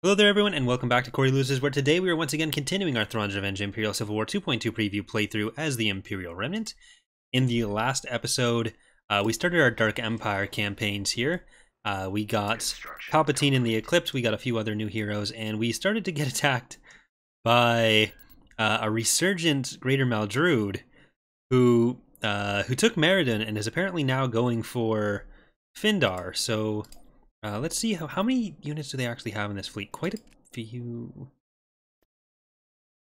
Hello there everyone and welcome back to Corey Loses, where today we are once again continuing our Thrawn's Revenge Imperial Civil War 2.2 preview playthrough as the Imperial Remnant. In the last episode, we started our Dark Empire campaigns here. We got Palpatine in the Eclipse, we got a few other new heroes, and we started to get attacked by a resurgent Greater Maldruid who took Meriden and is apparently now going for Pindar. So let's see how many units do they actually have in this fleet. Quite a few.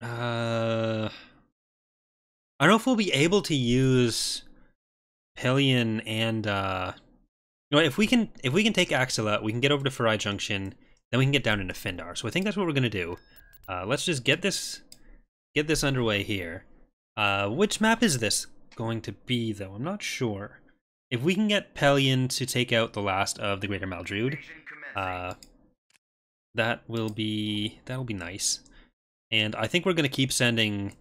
I don't know if we'll be able to use Pelion and if we can take Axela, we can get over to Farai Junction, then we can get down into Pindar. So I think that's what we're gonna do. Let's just get this underway here. Which map is this going to be though? I'm not sure. If we can get Pelion to take out the last of the Greater Maldruid, that'll be nice. And I think we're going to keep sending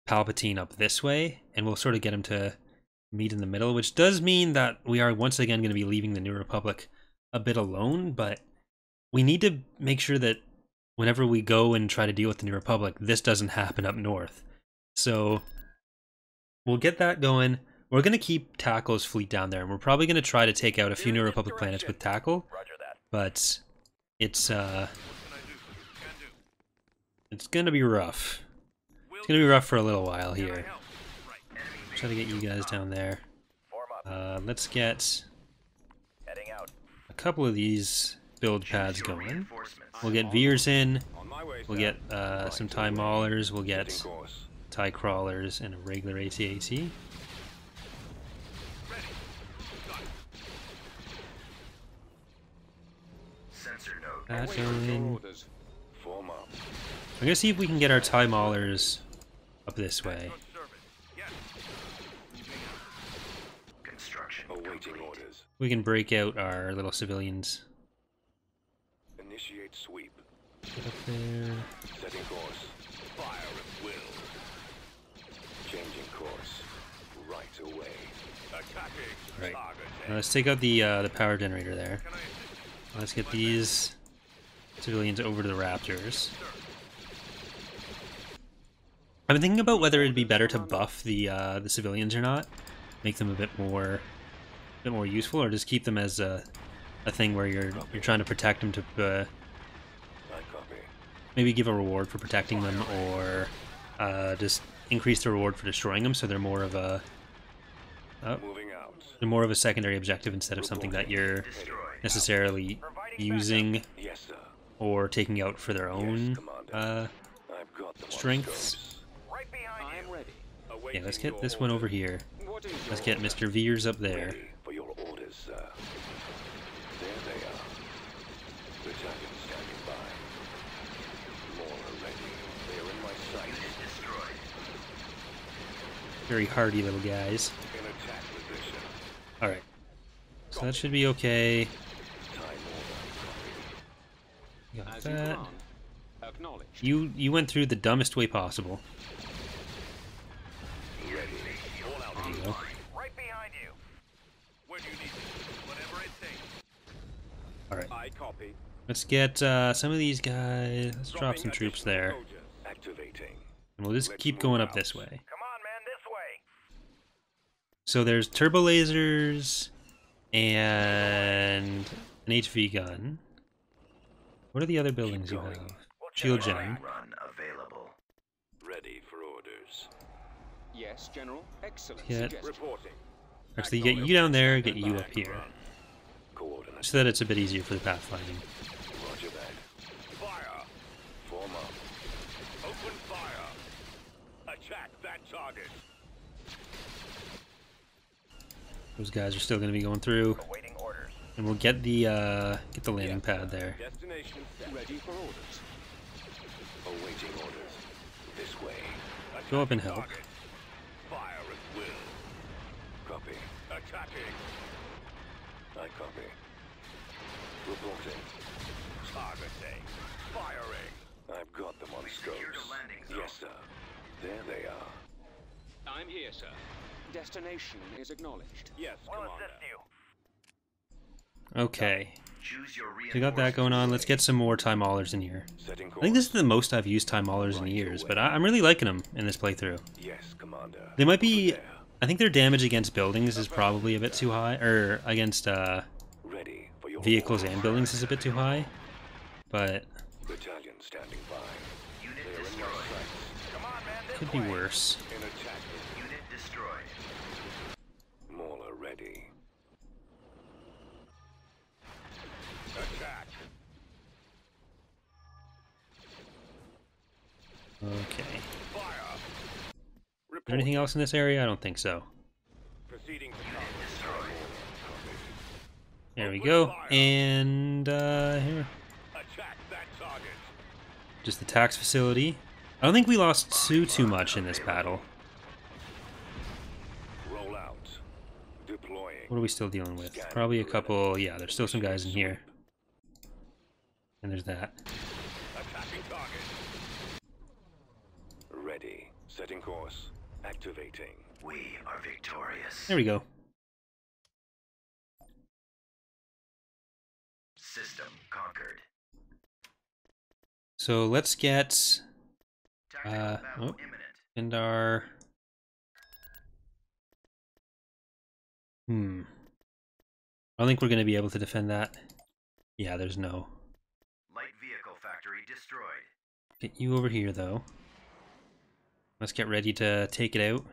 Palpatine up this way, and we'll sort of get him to meet in the middle, which does mean that we are once again going to be leaving the New Republic a bit alone, but we need to make sure that whenever we go and try to deal with the New Republic, this doesn't happen up north. So we'll get that going. We're going to keep Tackle's fleet down there, and we're probably going to try to take out a few New Republic planets with Tackle, but it's going to be rough. It's going to be rough for a little while here. Try to get you guys down there. Let's get a couple of these build pads going. We'll get Veers in, we'll get some TIE Maulers, we'll get TIE Crawlers, and a regular AT-AT. That going. I'm gonna see if we can get our TIE Maulers up this way. We can break out our little civilians. Initiate sweep. Get up there. Setting course. Fire at will. Changing course. Right away. Attacking. Right. Now let's take out the power generator there. Let's get these civilians over to the Raptors. I've been thinking about whether it'd be better to buff the civilians or not, make them a bit more useful, or just keep them as a thing where you're trying to protect them to maybe give a reward for protecting them, or just increase the reward for destroying them, so they're more of a secondary objective instead of something that you're necessarily using or taking out for their own strengths. Yeah, let's get this one over here. Let's get Mr. Veers up there. Very hardy little guys. Alright. So that should be okay. Got that. You went through the dumbest way possible. There you go. Alright. Let's get some of these guys. Let's drop some troops there. And we'll just keep going up this way. So there's turbo lasers and an HV gun. What are the other buildings you have? Shield Gen. Ready for orders. Yes, General. Excellent. Actually, get you down there, get you up here, so that it's a bit easier for the pathfinding. Roger that. Fire. Form up. Open fire. Attack that target. Those guys are still going to be going through, and we'll get the landing pad there. Destination ready for orders. Awaiting orders. This way. Go up and help. Fire at will. Copy. Attacking. I copy. Reporting. Targeting. Firing. I've got them on scopes. Yes, sir. There they are. I'm here, sir. Destination is acknowledged. Yes, Commander. Okay. We got that going on. Let's get some more TIE Maulers in here. I think this is the most I've used TIE Maulers in years, but I'm really liking them in this playthrough. Yes, Commander. They might be... I think their damage against buildings is probably a bit too high, or against Ready for your vehicles and buildings is a bit too high, but battalion standing by. Unit destroyed. Come on, man, this could be way. worse. In attack. Unit destroyed. Mauler ready. Attack. Okay. Fire. Is there anything else in this area? I don't think so. Proceeding to There we go. And here, attack that target. just the tax facility. I don't think we lost too much in this battle. Roll out. Deploying. What are we still dealing with? Probably a couple. Yeah, there's still some guys in here. And there's that. Attacking target. Ready. Setting course. Activating. We are victorious. There we go. System conquered. So let's get Tactical battle imminent. Pindar. I don't think we're going to be able to defend that. Yeah, there's no. Light vehicle factory destroyed. Get you over here, though. Let's get ready to take it out.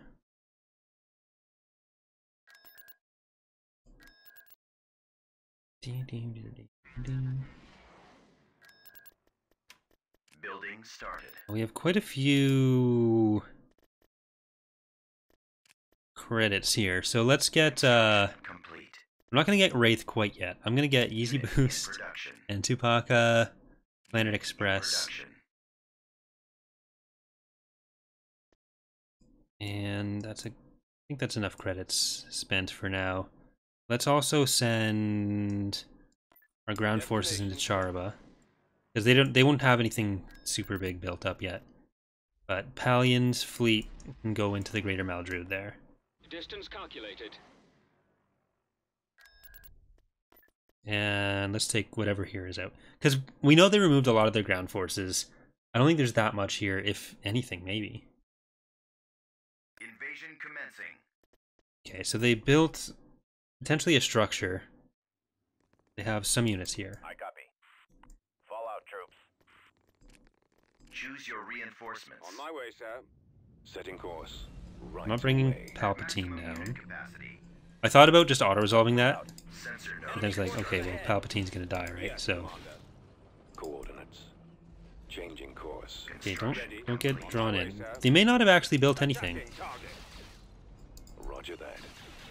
Building started. We have quite a few credits here, so let's get Complete. I'm not gonna get Wraith quite yet. I'm gonna get Easy Unit in Boost production. and Tupaka, Planet Express, Production. and I think that's enough credits spent for now. Let's also send our ground forces into Charaba, because they won't have anything super big built up yet. But Palion's fleet can go into the Greater Maldrude there. Distance calculated. And let's take whatever here is out. Because we know they removed a lot of their ground forces. I don't think there's that much here, if anything, maybe. Invasion commencing. Okay, so they built potentially a structure. They have some units here. I copy. Fallout troops. Choose your reinforcements. On my way, sir. Setting course. Right I'm not bringing away. Palpatine Maximum unit down. capacity. I thought about just auto-resolving that, Sensor but then it's like, okay, well, Palpatine's gonna die, right? Yes, So, Commander. Coordinates. Changing course. okay, don't Construction get complete. drawn in. They may not have actually built anything. Attacking target. Roger that.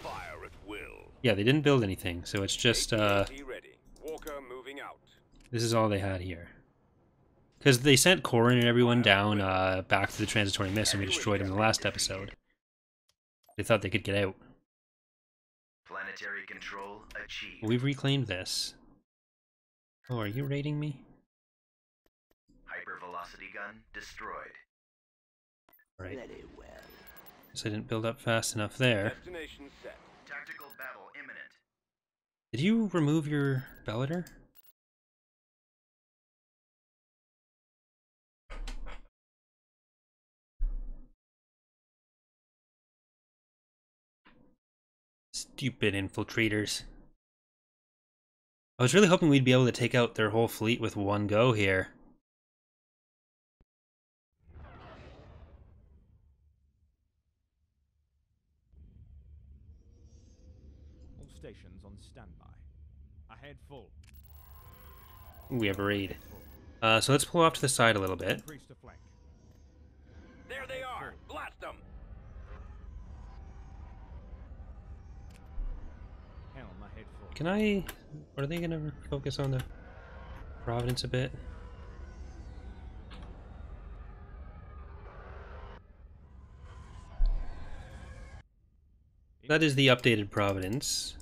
Fire at will. Yeah, they didn't build anything, so it's just, AT-AT ready. Walker moving out. this is all they had here. Because they sent Corrin and everyone down back to the transitory mist, and we destroyed them in the last episode. They thought they could get out. Planetary control achieved. We've reclaimed this. Oh, are you raiding me? Hypervelocity gun destroyed. Right. Very well. Guess I didn't build up fast enough there. Destination set. Tactical battle imminent. Did you remove your Bellator? Stupid infiltrators. I was really hoping we'd be able to take out their whole fleet with one go here. All stations on standby. Ahead full. Ooh, we have a raid. So let's pull off to the side a little bit. Increase the flank. There they are. Blast them. Helm ahead full. Can I... Are they going to focus on the Providence a bit? That is the updated Providence.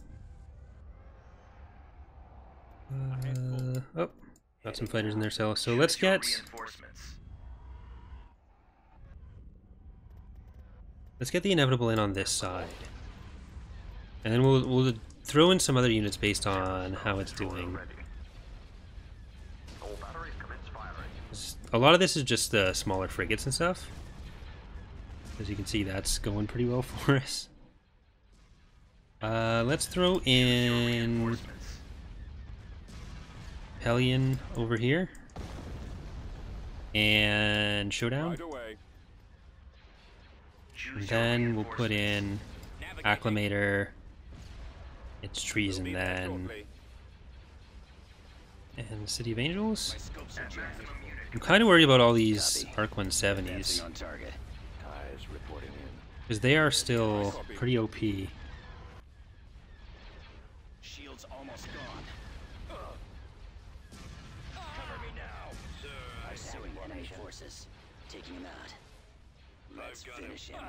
Oh, got some fighters in their cell. So let's Choose your get reinforcements. the inevitable in on this side, and then we'll throw in some other units based on how it's doing. a lot of this is just the smaller frigates and stuff. As you can see, that's going pretty well for us. Let's throw in Hellion over here. And Showdown. Right away. And then we'll put in Acclimator. It's trees and then... And City of Angels? I'm kind of worried about all these Arc 170s. On target. Eyes reporting in. Because they are still pretty OP. Shield's almost gone. Cover me now, sir. Pursuing enemy forces. Taking him out. Let's finish him.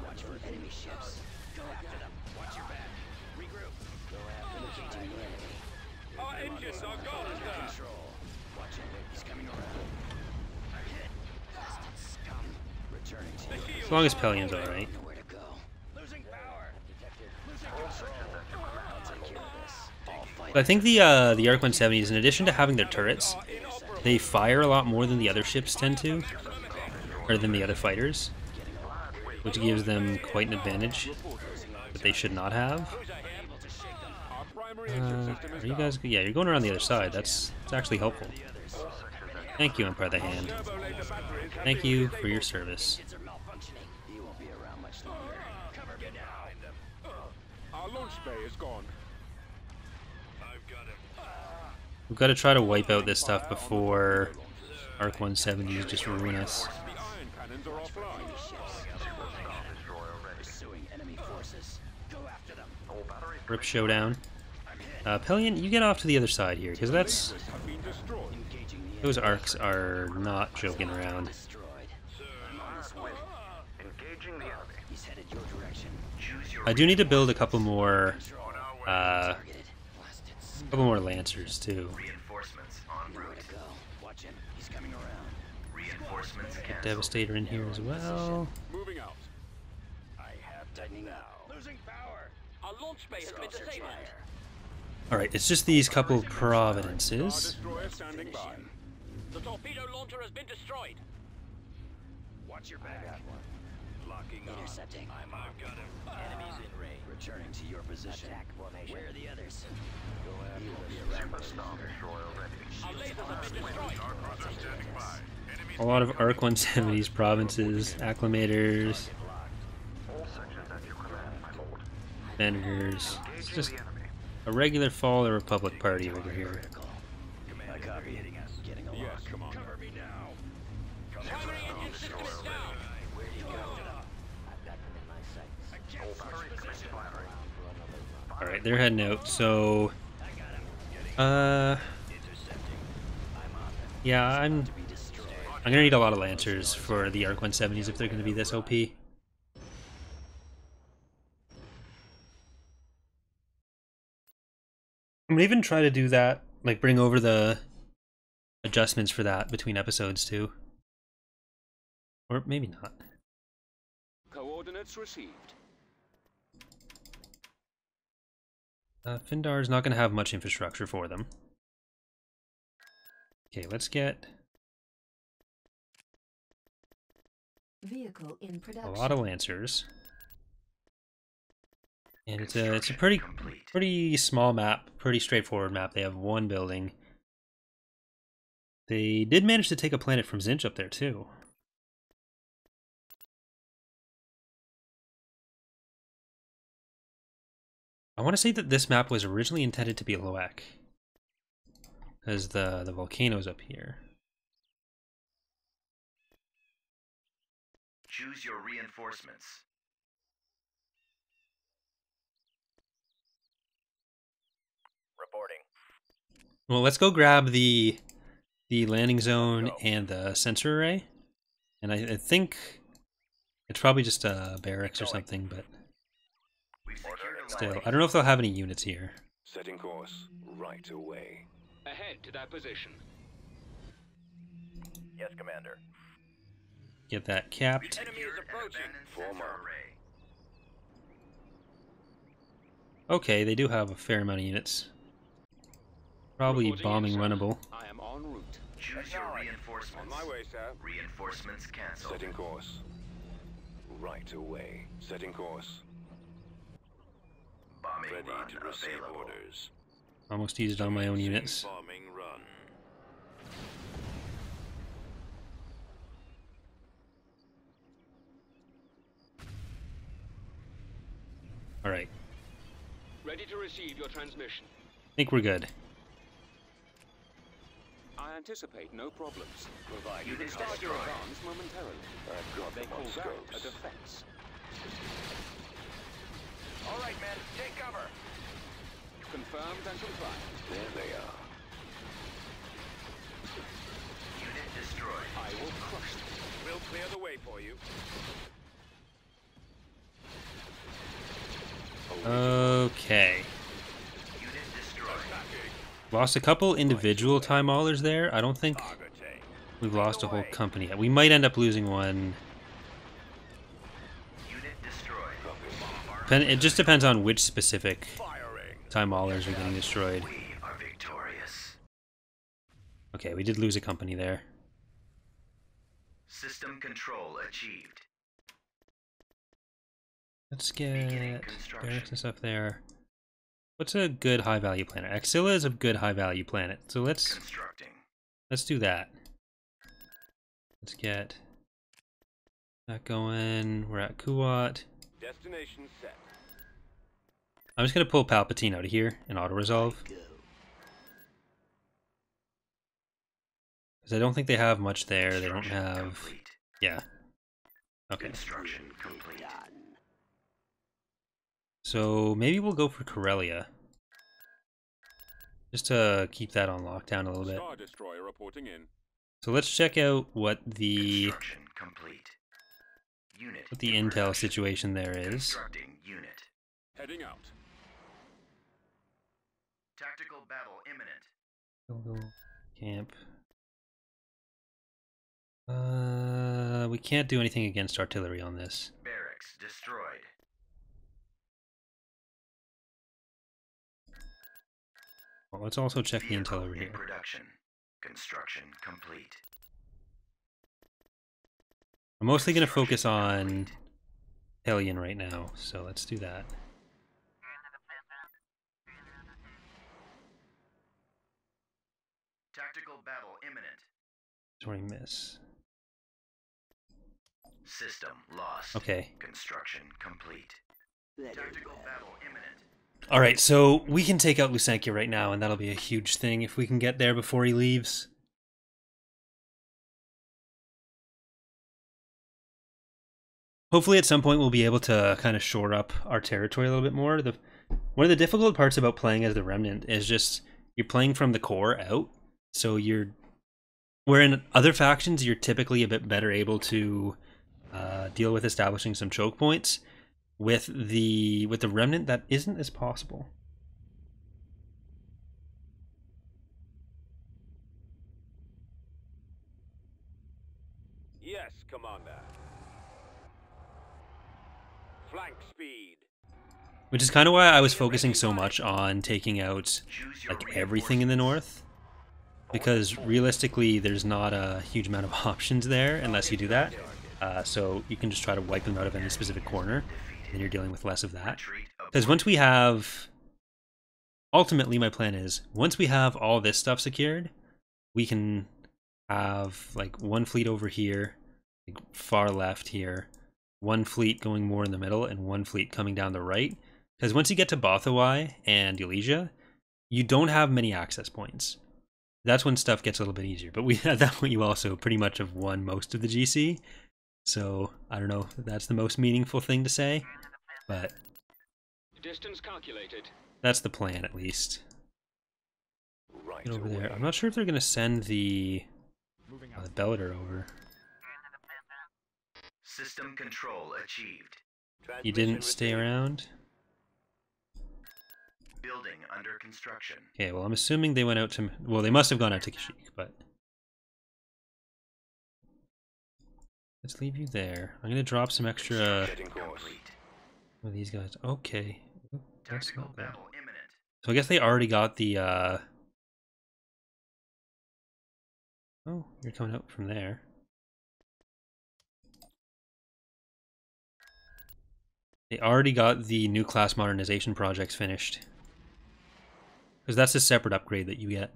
Watch for enemy ships. Go after them. Watch your back. Regroup. Go after them. Engaging the enemy. Our engines are gone, Under sir. control. Watch him. He's coming around. I'm hit. Blasted scum. Returning to you. As long as Pellion's alright. Nowhere to go. Losing power. Detected. Losing control. I'll take care of this. All fight. I think the Arc 170s, in addition to having their turrets, they fire a lot more than the other ships tend to. Or than the other fighters. Which gives them quite an advantage that they should not have. Our primary engine system is Are you down. guys? Yeah, you're going around the other side. That's actually helpful. Thank you, Empire of the Hand. Turbolaser batteries have Thank been you disabled. for your service. Kids are malfunctioning. He won't be around much longer. Cover me now. Our launch bay is gone. I've got him. We've got to try to wipe out this stuff before Arc 170s just ruin us. The iron cannons are offline. Pursuing enemy forces. Go after them. Rip Showdown. Pellion, you get off to the other side here, because that's... Have been destroyed. Engaging the Those arcs are not joking around. destroyed. I'm on his way. Engaging the enemy. He's headed your direction. Choose your I do need to build a couple more, Targeted. Blasted scum. couple more Lancers too. reinforcements en Nowhere route. to go. Watch him. He's coming around. Reinforcements Get canceled. Devastator in here as well. Moving out. I have tightening now. Losing power. Our launch bay has been disabled. Alright, it's just these couple Our Providences. destroyer standing by. The torpedo launcher has been destroyed. Watch your back. Locking on. Intercepting. I've got him. Enemies in range. Returning to your position. Where are the others? Go after You won't be them. around much longer. Our lasers have been destroyed. A lot of Arc 170s, Provinces, Acclimators, Senators. It's just a regular Fall of the Republic party over here. Critical. I copy. Getting a Yes, lock. come on. Cover me now. Primary engine system is down. Where do you go? I've got them in my sights. I can't switch position. Alright, they're heading out, so... Yeah, I'm Be destroyed. gonna need a lot of Lancers for the Arc 170s if they're gonna be this OP. I'm gonna even try to do that, like bring over the adjustments for that between episodes too. Or maybe not. Coordinates received. Pindar is not gonna have much infrastructure for them. Okay, let's get Vehicle in a production. lot of Lancers. And it's a pretty small map, pretty straightforward map. They have one building. They did manage to take a planet from Zinch up there too. I want to say that this map was originally intended to be Loek, because the volcano's up here. Choose your reinforcements. Reporting. Well, let's go grab the landing zone and the sensor array. And I think it's probably just a barracks or something, but We've secured a still, landing. I don't know if they'll have any units here. Setting course right away. Ahead to that position. Yes, Commander. Get that capped. Enemy is approaching. Form up. Array. Okay, they do have a fair amount of units. Probably Reporting in, bombing sir. runnable. I am en route. Choose your reinforcements. On my way, sir. Reinforcements canceled. Setting course. Right away. Setting course. Bombing Ready run to receive available. orders. Almost used it on my own units. Bombing run. Alright. Ready to receive your transmission. I think we're good. I anticipate no problems. Provided You can start your advance momentarily. I've got They them call on that a scopes. defense. All right, men, take cover. Confirmed and compliant. There they are. Unit destroyed. I will crush them. We'll clear the way for you. Okay. Unit destroyed. Attacking. Lost a couple individual time maulers there. I don't think Targeting. we've lost a whole company yet. We might end up losing one. Unit destroyed. It just depends on which specific Firing. time maulers are getting destroyed. We are victorious. Okay, we did lose a company there. System control achieved. Let's get Beginning construction. barracks and stuff there. What's a good high value planet? Axilla is a good high value planet. So let's Constructing. do that. Let's get that going. We're at Kuwat. Destination set. I'm just gonna pull Palpatine out of here and auto resolve. Go. Because I don't think they have much there. They don't Construction have. complete. Yeah. Okay. Construction complete. Done. So maybe we'll go for Corellia. Just to keep that on lockdown a little bit. Star Destroyer reporting in. So let's check out what the Construction complete. Unit. what the in intel production. situation there is. Constructing unit. Heading out. Tactical battle imminent. Camp. We can't do anything against artillery on this. Barracks destroyed. Well, let's also check the intel Vehicle over in here. production. Construction complete. I'm mostly going to focus on Hellion right now, so let's do that. Tactical battle imminent. Sorry, miss. System lost. Okay. Construction complete. Tactical battle imminent. Alright, so we can take out Lusankya right now, and that'll be a huge thing if we can get there before he leaves. Hopefully at some point we'll be able to kind of shore up our territory a little bit more. One of the difficult parts about playing as the Remnant is just you're playing from the core out, so where in other factions you're typically a bit better able to deal with establishing some choke points. With the Remnant, that isn't as possible. Yes, Commander. Flank speed. Which is kind of why I was focusing so much on taking out Choose your like everything in the north. Because realistically, there's not a huge amount of options there unless you do that. So you can just try to wipe them out of any specific corner, and you're dealing with less of that. Because once we have... Ultimately, my plan is, once we have all this stuff secured, we can have like one fleet over here, like far left here, one fleet going more in the middle, and one fleet coming down the right. Because once you get to Bothawai and Elysia, you don't have many access points. That's when stuff gets a little bit easier. But at that point, you also pretty much have won most of the GC. So I don't know if that's the most meaningful thing to say, but Distance calculated. that's the plan at least. Right Get over away. there. I'm not sure if they're going to send the Moving out. Bellator over. System control achieved. He didn't stay around. Building under construction. Okay, well I'm assuming they went out to... Well, they must have gone out to Kashyyyk, but... Let's leave you there. I'm going to drop some extra... Setting course. Complete. of these guys. Okay. Ooh, that's Tactical not bad. battle imminent. So I guess they already got the Oh, you're coming out from there. They already got the new class modernization projects finished. Because that's a separate upgrade that you get.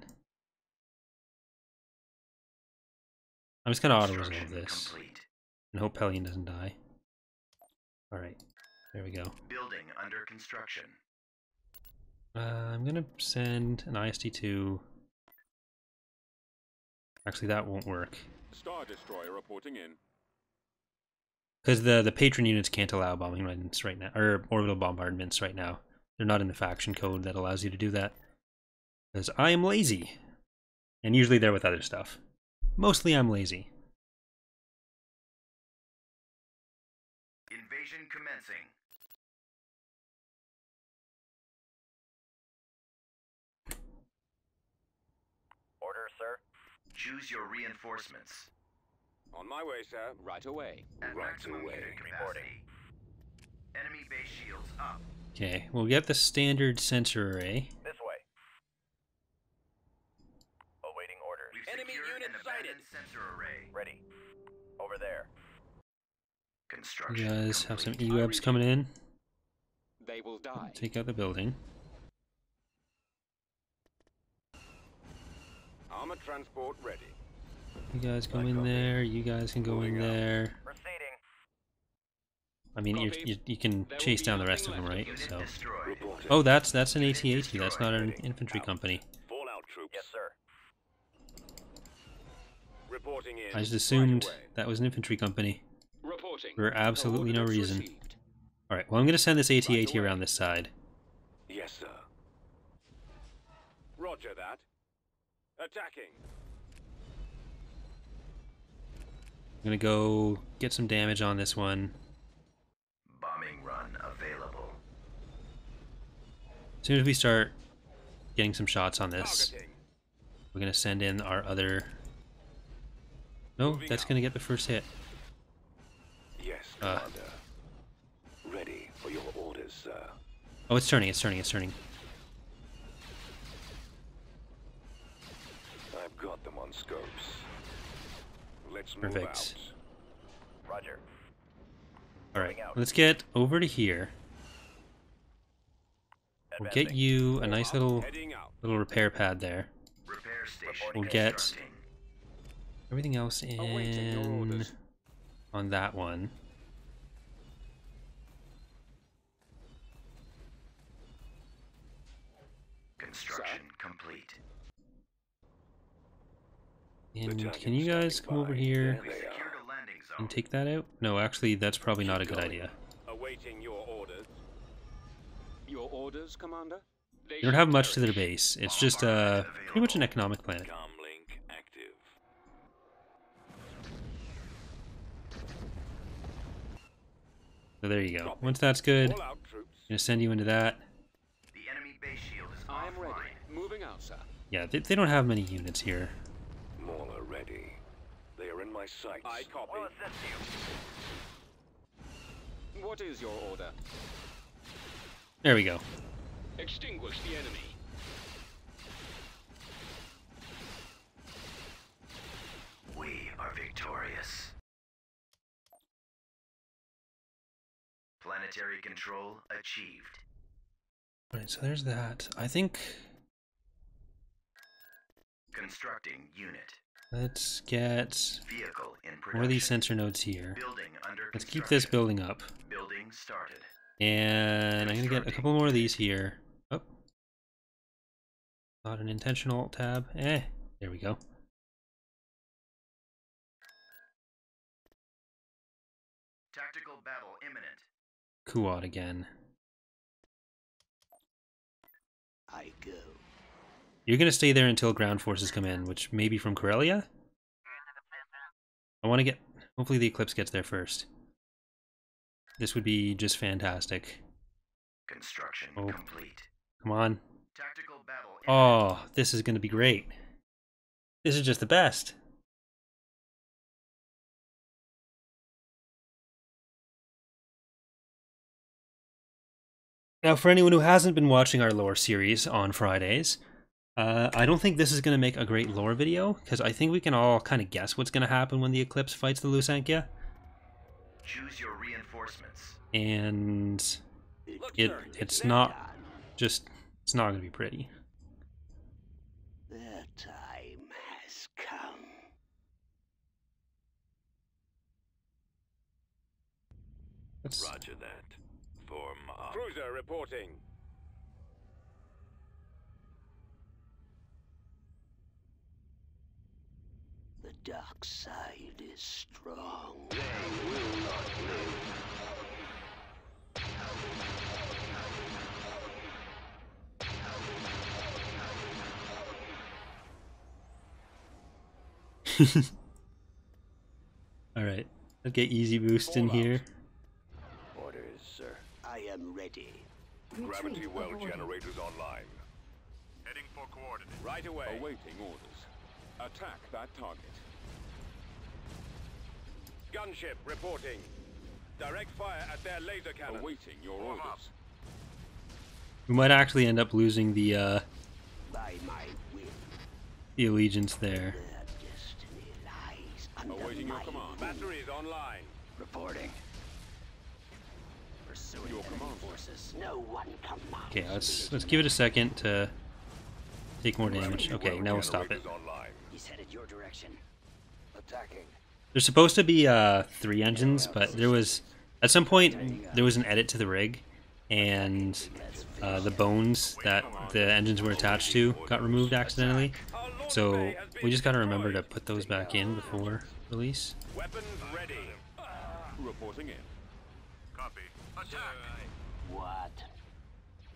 I'm just gonna auto-resolve this. Complete. And hope Pelion doesn't die. Alright, there we go. Building under construction. I'm gonna send an IST-2. Actually, that won't work. Star Destroyer reporting in. Because the patron units can't allow bombardments right now, or orbital bombardments right now. They're not in the faction code that allows you to do that. Because I am lazy. And usually they're with other stuff. Mostly I'm lazy. Invasion commencing. Order, sir. Choose your reinforcements. On my way, sir. Right away. At Right maximum away. unit capacity. Enemy base shields up. Okay, we'll get the standard sensor array. This way. Awaiting orders. We've Enemy secured unit an sighted. abandoned sensor array. Ready. Over there. Construction You guys have some complete. E-webs coming in. They will die. Take out the building. Armored transport ready. You guys go in there. You guys can go in there. Proceeding. I mean, you can There will chase be down the nothing rest of them, left of right? Unit So. destroyed. Reporting. Oh, that's an AT-AT. That's not an infantry company. Fallout troops. Yes, sir. Reporting in. I just assumed Right away. that was an infantry company Reporting. for absolutely no Coordinates reason. received. Alright, well I'm gonna send this AT-AT away. around this side. Yes, sir. Roger that. Attacking. I'm gonna go get some damage on this one. Bombing run available. As soon as we start getting some shots on this, Targeting. we're gonna send in our other... No, Moving that's out. gonna get the first hit. Yes, Uh. Commander. Ready for your orders, sir. Oh, it's turning, it's turning, it's turning. I've got them on scopes. Let's move Perfect. out. Roger. Alright, let's get over to here. We'll get Advancing. you a nice little Heading out. repair pad there. Repair station We'll get constructing. everything else Awaiting your in orders. on that one. Construction complete. And can you guys come over here We secured a landing zone. and take that out? No, actually, that's probably not a good idea. Awaiting your orders. Your orders, Commander? They They don't shall have much to their perish. base. It's just pretty much an economic planet. Comlink active. So there you go. Once that's good, I'm Fallout troops. gonna send you into that. The enemy base shield is I am ready. offline. Moving out, sir. Yeah, they don't have many units here. Mauler ready. They are in my sights. I copy. We'll assist you. What is your order? There we go. Extinguish the enemy. We are victorious. Planetary control achieved. Alright, so there's that. I think Constructing unit. let's get Vehicle in production. more of these sensor nodes here. Building under Let's keep this construction. building up. Building started. And I'm gonna get a couple more of these here. Oh. Not an intentional alt tab. There we go. Tactical battle imminent. Kuat again. I go. You're gonna stay there until ground forces come in, which may be from Corellia? I wanna get... Hopefully the Eclipse gets there first. This would be just fantastic. Construction Oh. complete. Come on. Tactical battle imminent. Oh, this is gonna be great. This is just the best. Now, for anyone who hasn't been watching our lore series on Fridays, I don't think this is going to make a great lore video, because I think we can all kind of guess what's going to happen when the Eclipse fights the Lusankya. Choose your reinforcements. And it's not going to be pretty. The time has come. Roger that. Form up. Cruiser reporting. The dark side is strong. They will not live. Alright, let's get easy boost in here. Orders, sir. I am ready. Gravity well generators online. Heading for coordinates. Right away. Awaiting orders. Attack that target. Gunship reporting. Direct fire at their laser cannon. Awaiting your Warm up. orders. We might actually end up losing the By my will, allegiance there. their destiny lies under Awaiting your my command. Batteries online. reporting. Pursuing Your enemy command. forces. No one commands. Okay, let's give it a second to take more damage. Okay, now we'll stop it. Generators online. He's headed your direction. Attacking. There's supposed to be 3 engines, but there was at some point there was an edit to the rig, and the bones that the engines were attached to got removed accidentally. So we just gotta remember to put those back in before release. Weapons ready. Reporting in. Copy. Attack. What?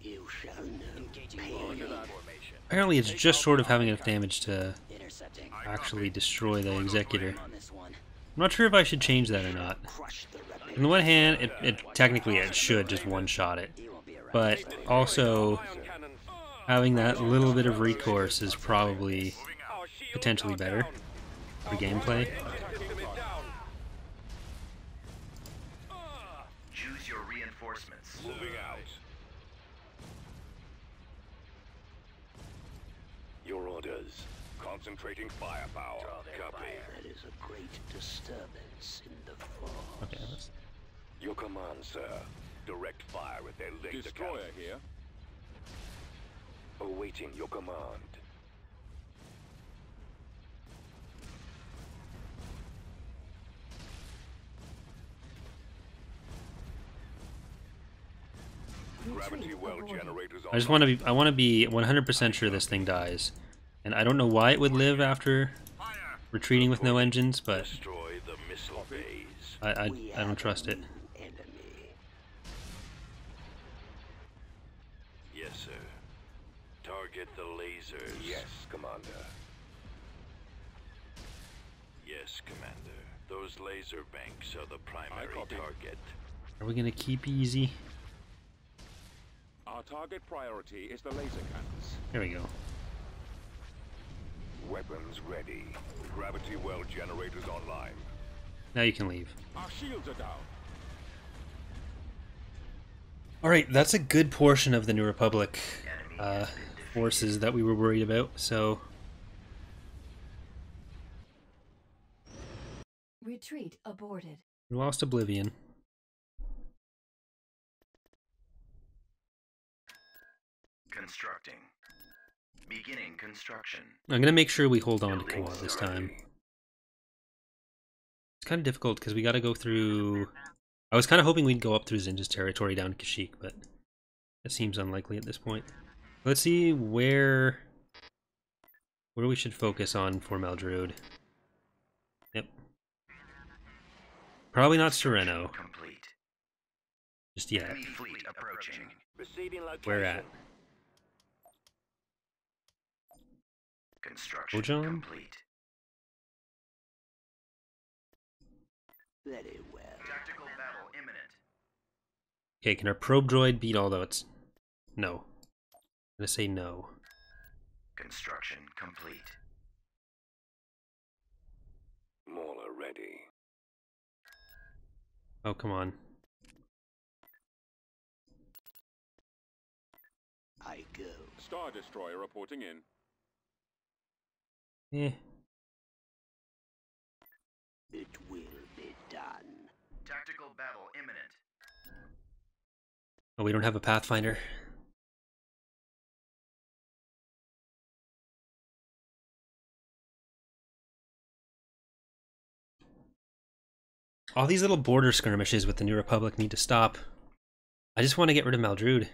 You shall know. Engaging Pain. formation. Apparently it's just sort of having enough damage to Intercepting. actually destroy the Executor. On this one. I'm not sure if I should change that or not. Crush the rebel. On the one hand, it technically it should just one-shot it, He won't be around. but also Ion cannons. having that little bit of recourse is probably Our shields potentially are better down. for gameplay. System is down. Choose your reinforcements. Moving out. Your orders. Concentrating firepower. Copy. That is a great disturbance in the force. Okay, let's, Your command, sir. Direct fire at their laser Destroyer cannon. here. Awaiting your command. Gravity well generators I just want to be 100% sure this thing dies, and I don't know why it would live after retreating with no engines, but destroy the missile bays. I don't trust it. Enemy. Yes, sir. Target the lasers. Yes, Commander. Yes, Commander. Those laser banks are the primary copy. target. Are we gonna keep easy? Our target priority is the laser cannons. There we go. Weapons ready. Gravity well generators online. Now you can leave. Our shields are down. Alright, that's a good portion of the New Republic forces that we were worried about, so... Retreat aborted. We lost Oblivion. Constructing. Beginning construction. I'm gonna make sure we hold on to Koa this time. It's kind of difficult because we gotta go through... I was kind of hoping we'd go up through Zinja's territory down to Kashyyyk, but it seems unlikely at this point. Let's see where we should focus on for Meldrude. Yep. Probably not Sereno, Complete. just yet. Enemy fleet approaching. Receiving location. Where at? Construction Ojon? complete. Very well. Tactical battle imminent. Okay, can our probe droid beat all those? No. I'm gonna say no. Construction complete. Mauler ready. Oh, come on. I go. Star Destroyer reporting in. Eh. It will be done. Tactical battle imminent. Oh, we don't have a Pathfinder. All these little border skirmishes with the New Republic need to stop. I just want to get rid of Maldrude.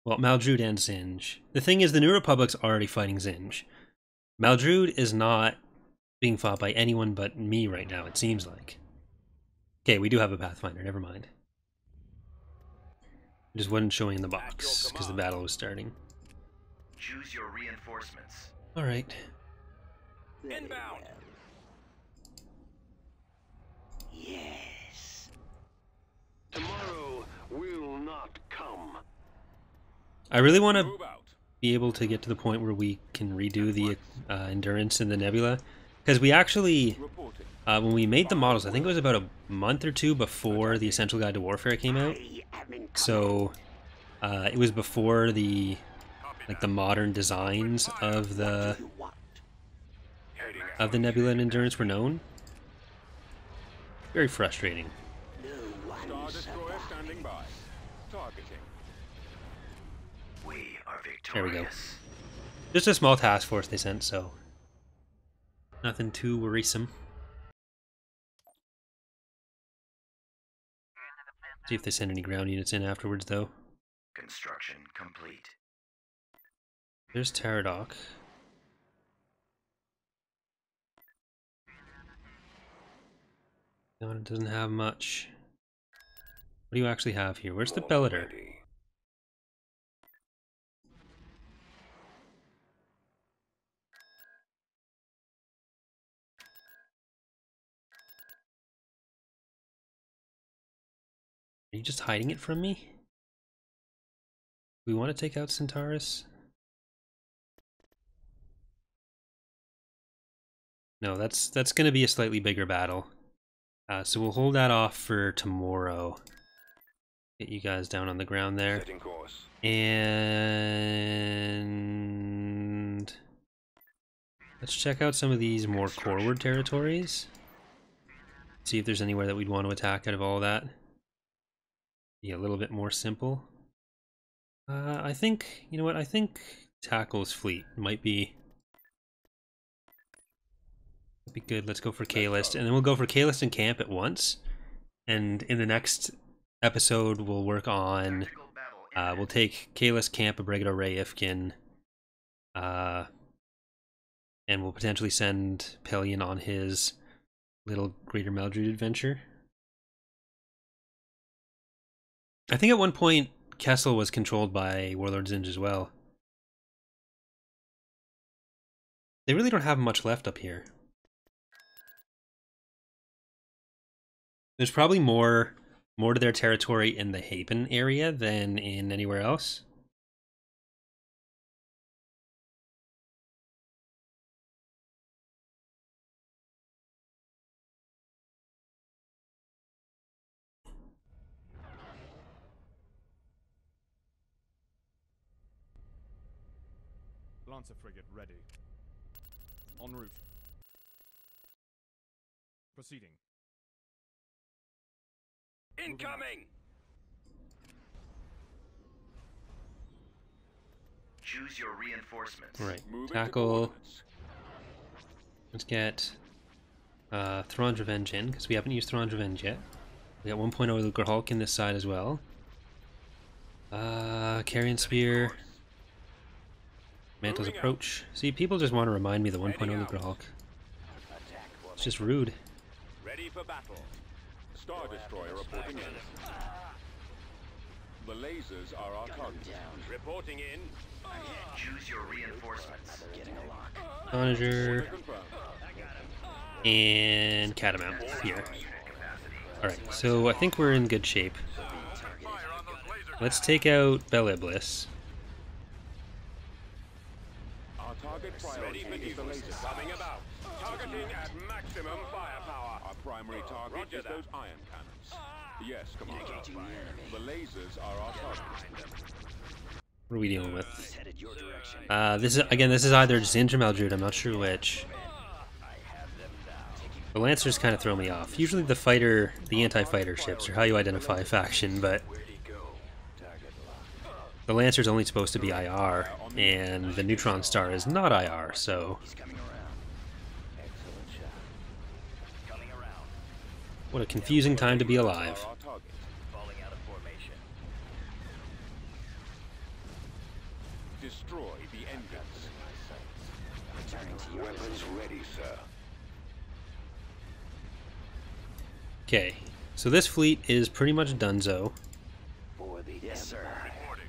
Well, Maldrude and Zinj. The thing is, the New Republic's already fighting Zinj. Maldrude is not being fought by anyone but me right now, it seems like. Okay, we do have a Pathfinder, never mind. It just wasn't showing in the box, because the battle was starting. Choose your reinforcements. Alright. Inbound. Yes. Tomorrow will not come. I really want to Move out. be able to get to the point where we can redo the endurance in the nebula. Because we actually, Reporting. when we made the models, I think it was about a month or two before the Essential Guide to Warfare came out. So it was before the modern designs of the nebula and endurance were known. Very frustrating. Star Destroyer standing by. Targeting. We are There we victorious. go. Just a small task force they sent, so nothing too worrisome. See if they send any ground units in afterwards, though. Construction complete. There's Pterodok. No, it doesn't have much. What do you actually have here? Where's the Bellator? Ready. Are you just hiding it from me? We want to take out Centaurus? No, that's going to be a slightly bigger battle. So we'll hold that off for tomorrow. Get you guys down on the ground there. Setting course. And let's check out some of these more forward territories. See if there's anywhere that we'd want to attack out of all of that. Be a little bit more simple. I think, you know what, I think Tackle's fleet might be good. Let's go for Kaelist, and then we'll go for Kaelist and Camp at once. And in the next episode, we'll work on, Tactical battle we'll take Kaelist, Camp, Abregado, Ray, Ifkin, and we'll potentially send Pelion on his little Greater Maldrude adventure. I think at one point, Kessel was controlled by Warlord Zinj as well. They really don't have much left up here. There's probably more to their territory in the Hapen area than in anywhere else. Lancer frigate ready. En route. Proceeding. Incoming! Choose your reinforcements. All right, Moving to tackle. coordinates. Let's get Thrawn's Revenge in, because we haven't used Thrawn's Revenge yet. We got 1.0 Lucre Hulk in this side as well. Carrion Spear. Mantle's Approach. See, people just want to remind me the 1.0 Lucre Hulk. It's just rude. Ready for battle. Star Destroyer reporting in. The lasers are our target. Reporting in. Choose your reinforcements. Getting a lock. Onager Confirmed. and Catamount here. Alright, so I think we're in good shape. Let's take out Beliblis. Our target priority is the laser. Coming about. Targeting at maximum firepower. Our primary target Roger is that. those ion cannons. Yes, Commander. The lasers are our target. What are we dealing with? He's headed your direction. This is either Zinj or Maldrude, I'm not sure which. The Lancers kind of throw me off. Usually the anti-fighter ships are how you identify a faction, but the Lancer's only supposed to be IR, and the Neutron Star is not IR, so... He's coming around. Excellent shot. Coming around. What a confusing time to be alive. Our target. Falling out of formation. Destroy the engines. Returning to your Weapons ready, sir. Okay, so this fleet is pretty much donezo. for the yes, sir. Reporting.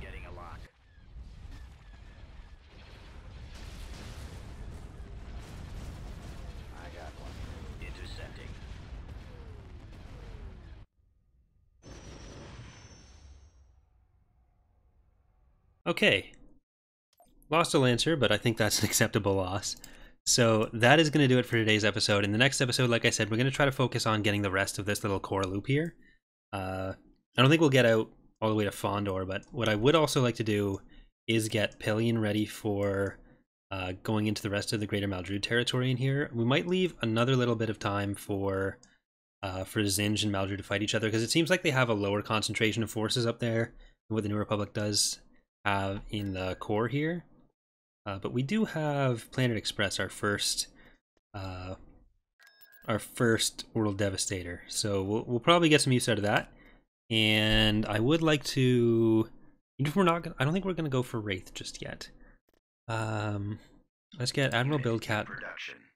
Getting a lock. I got one. Intercepting. Okay. Lost a Lancer, but I think that's an acceptable loss. So that is going to do it for today's episode. In the next episode, like I said, we're going to try to focus on getting the rest of this little core loop here. I don't think we'll get out all the way to Fondor, but what I would also like to do is get Pillion ready for going into the rest of the Greater Maldrude territory in here. We might leave another little bit of time for Zinj and Maldrude to fight each other, because it seems like they have a lower concentration of forces up there than what the New Republic does have in the core here. But we do have Planet Express, our first World Devastator. So we'll probably get some use out of that. And I would like to, even if we're not, I don't think we're gonna go for Wraith just yet. Let's get Admiral Buildcat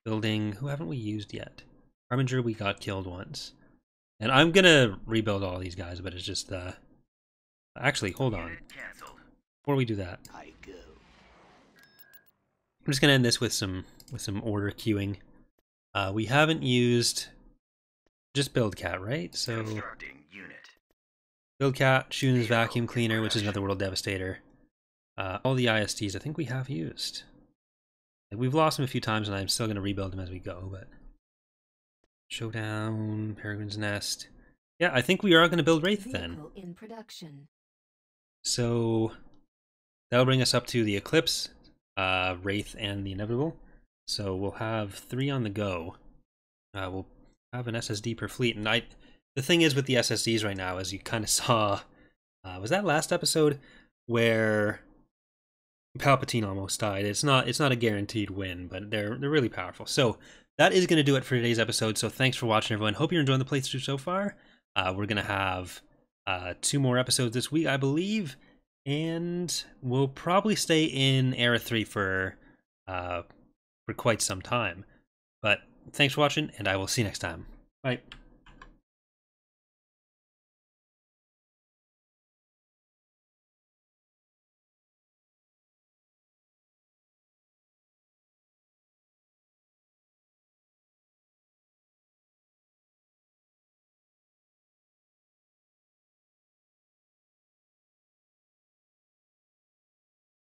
building. Who haven't we used yet? Harbinger, we got killed once. And I'm gonna rebuild all these guys, but it's just actually, hold on. Before we do that, I go. I'm just gonna end this with some order queuing. We haven't used just Buildcat, right? So Constructing unit. Buildcat, Shun's Vacuum Cleaner, which is another World Devastator. All the ISTs I think we have used. Like, we've lost them a few times, and I'm still gonna rebuild them as we go. But Showdown, Peregrine's Nest. Yeah, I think we are gonna build Wraith then. Vehicle in production. So that'll bring us up to the Eclipse, Wraith, and the Inevitable. So we'll have 3 on the go. We'll have an SSD per fleet, and the thing is with the SSDs right now, as you kind of saw, was that last episode where Palpatine almost died? It's not a guaranteed win, but they're really powerful. So that is going to do it for today's episode. So thanks for watching, everyone. Hope you're enjoying the playthrough so far. We're going to have 2 more episodes this week, I believe, and we'll probably stay in Era 3 for quite some time. But thanks for watching, and I will see you next time. Bye.